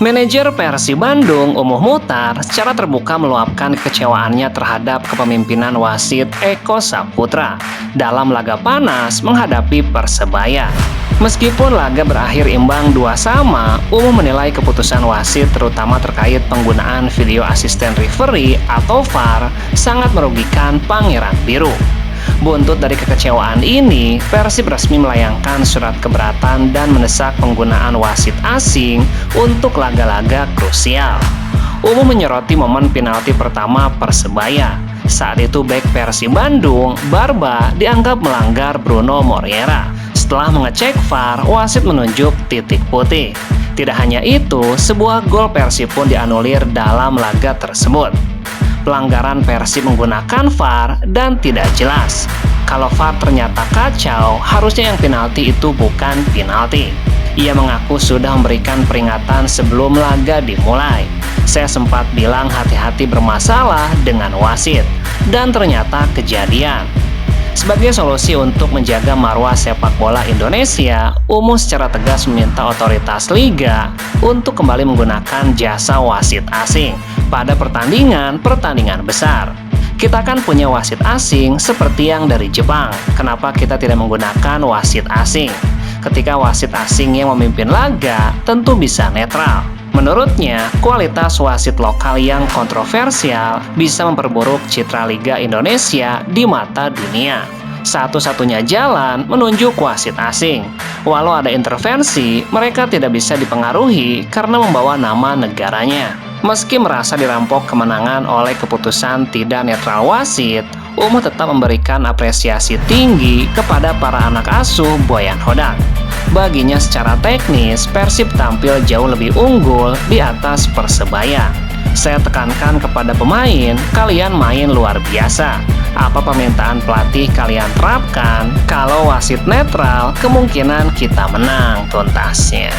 Manajer Persib Bandung, Umuh Muhtar, secara terbuka meluapkan kekecewaannya terhadap kepemimpinan wasit Eko Saputra dalam laga panas menghadapi Persebaya. Meskipun laga berakhir imbang 2-2, Umuh menilai keputusan wasit terutama terkait penggunaan video asisten referee atau VAR sangat merugikan Pangeran Biru. Buntut dari kekecewaan ini, Persib resmi melayangkan surat keberatan dan mendesak penggunaan wasit asing untuk laga-laga krusial. Umuh menyoroti momen penalti pertama Persebaya. Saat itu bek Persib Bandung, Barba, dianggap melanggar Bruno Moreira. Setelah mengecek VAR, wasit menunjuk titik putih. Tidak hanya itu, sebuah gol Persib pun dianulir dalam laga tersebut. Pelanggaran Persib menggunakan VAR dan tidak jelas. Kalau VAR ternyata kacau, harusnya yang penalti itu bukan penalti. Ia mengaku sudah memberikan peringatan sebelum laga dimulai. Saya sempat bilang hati-hati bermasalah dengan wasit, dan ternyata kejadian. Sebagai solusi untuk menjaga marwah sepak bola Indonesia, Umuh secara tegas meminta otoritas liga untuk kembali menggunakan jasa wasit asing pada pertandingan besar. Kita kan punya wasit asing seperti yang dari Jepang. Kenapa kita tidak menggunakan wasit asing? Ketika wasit asing yang memimpin laga, tentu bisa netral. Menurutnya, kualitas wasit lokal yang kontroversial bisa memperburuk citra Liga Indonesia di mata dunia. Satu-satunya jalan menunjuk wasit asing. Walau ada intervensi, mereka tidak bisa dipengaruhi karena membawa nama negaranya. Meski merasa dirampok kemenangan oleh keputusan tidak netral wasit, Umuh tetap memberikan apresiasi tinggi kepada para anak asuh Boyan Hodak. Baginya secara teknis, Persib tampil jauh lebih unggul di atas Persebaya. Saya tekankan kepada pemain, kalian main luar biasa. Apa permintaan pelatih kalian terapkan? Kalau wasit netral, kemungkinan kita menang tuntasnya.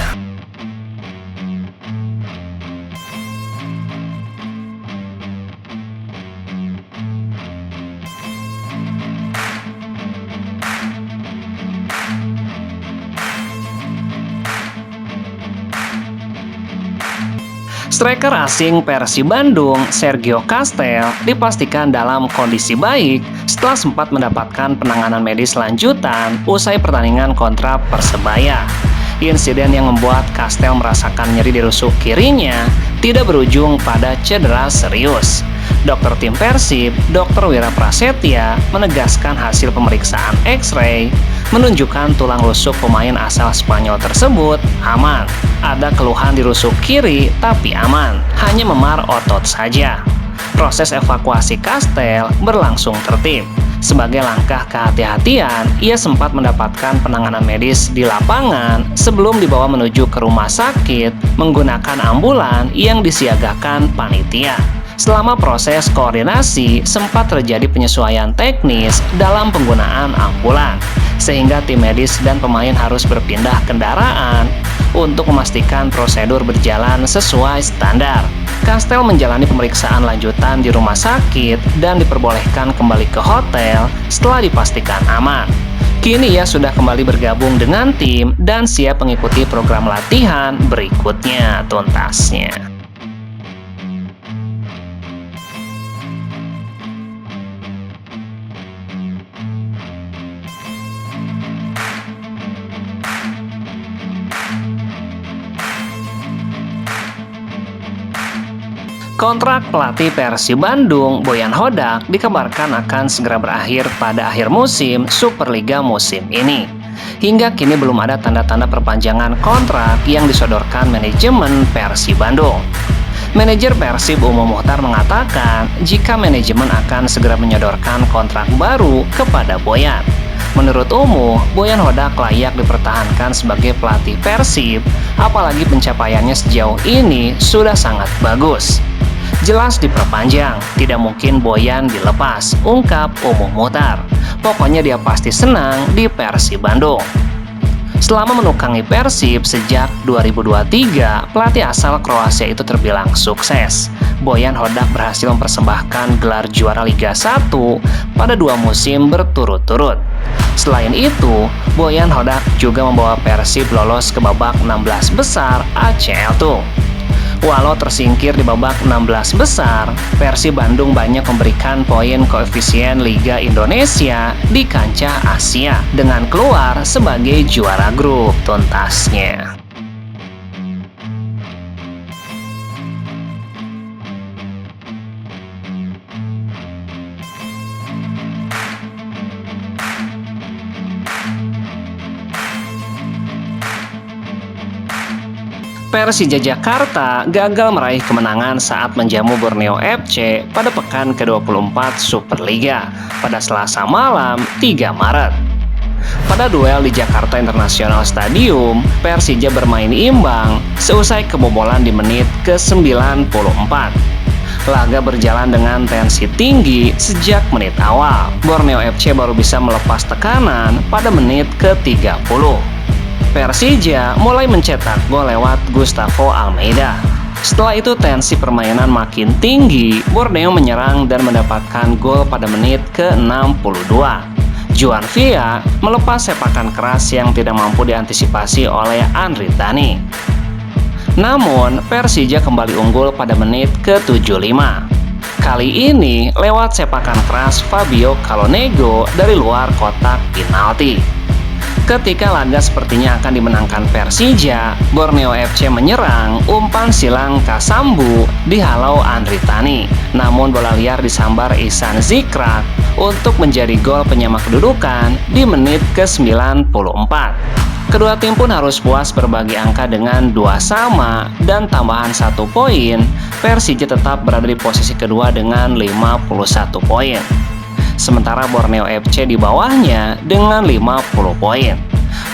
Striker asing Persib Bandung, Sergio Castel, dipastikan dalam kondisi baik setelah sempat mendapatkan penanganan medis lanjutan usai pertandingan kontra Persebaya. Insiden yang membuat Castel merasakan nyeri di rusuk kirinya tidak berujung pada cedera serius. Dokter tim Persib, Dr. Wira Prasetya, menegaskan hasil pemeriksaan X-ray menunjukkan tulang rusuk pemain asal Spanyol tersebut aman. Ada keluhan di rusuk kiri tapi aman, hanya memar otot saja. Proses evakuasi Castel berlangsung tertib. Sebagai langkah kehati-hatian, ia sempat mendapatkan penanganan medis di lapangan sebelum dibawa menuju ke rumah sakit menggunakan ambulan yang disiagakan panitia. Selama proses koordinasi, sempat terjadi penyesuaian teknis dalam penggunaan ambulan, sehingga tim medis dan pemain harus berpindah kendaraan untuk memastikan prosedur berjalan sesuai standar. Castel menjalani pemeriksaan lanjutan di rumah sakit dan diperbolehkan kembali ke hotel setelah dipastikan aman. Kini ia sudah kembali bergabung dengan tim dan siap mengikuti program latihan berikutnya tuntasnya. Kontrak pelatih Persib Bandung, Boyan Hodak, dikabarkan akan segera berakhir pada akhir musim Superliga musim ini. Hingga kini belum ada tanda-tanda perpanjangan kontrak yang disodorkan manajemen Persib Bandung. Manajer Persib Umuh Muhtar mengatakan jika manajemen akan segera menyodorkan kontrak baru kepada Boyan. Menurut Umuh, Boyan Hodak layak dipertahankan sebagai pelatih Persib, apalagi pencapaiannya sejauh ini sudah sangat bagus. Jelas diperpanjang, tidak mungkin Boyan dilepas, ungkap Umuh Muhtar. Pokoknya dia pasti senang di Persib Bandung. Selama menukangi Persib sejak 2023, pelatih asal Kroasia itu terbilang sukses. Boyan Hodak berhasil mempersembahkan gelar juara Liga 1 pada 2 musim berturut-turut. Selain itu, Boyan Hodak juga membawa Persib lolos ke babak 16 besar ACL II. Walau tersingkir di babak 16 besar, Persib Bandung banyak memberikan poin koefisien Liga Indonesia di kancah Asia dengan keluar sebagai juara grup tuntasnya. Persija Jakarta gagal meraih kemenangan saat menjamu Borneo FC pada pekan ke-24 Superliga pada Selasa malam 3 Maret. Pada duel di Jakarta International Stadium, Persija bermain imbang seusai kebobolan di menit ke-94. Laga berjalan dengan tensi tinggi sejak menit awal. Borneo FC baru bisa melepas tekanan pada menit ke-30. Persija mulai mencetak gol lewat Gustavo Almeida. Setelah itu tensi permainan makin tinggi, Borneo menyerang dan mendapatkan gol pada menit ke-62. Juan Villa melepas sepakan keras yang tidak mampu diantisipasi oleh Andri Tani. Namun, Persija kembali unggul pada menit ke-75. Kali ini lewat sepakan keras Fabio Calonego dari luar kotak penalti. Ketika laga sepertinya akan dimenangkan Persija, Borneo FC menyerang, umpan silang Kasambu dihalau Andri Tani. Namun bola liar disambar Ihsan Zikrak untuk menjadi gol penyama kedudukan di menit ke-94. Kedua tim pun harus puas berbagi angka dengan 2 sama dan tambahan 1 poin. Persija tetap berada di posisi kedua dengan 51 poin. Sementara Borneo FC di bawahnya dengan 50 poin.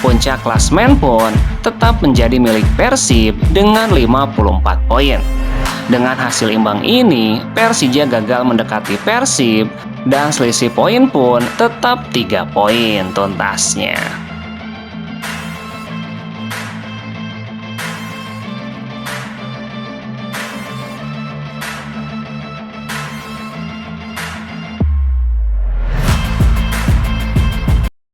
Puncak klasmen pun tetap menjadi milik Persib dengan 54 poin. Dengan hasil imbang ini, Persija gagal mendekati Persib dan selisih poin pun tetap 3 poin tuntasnya.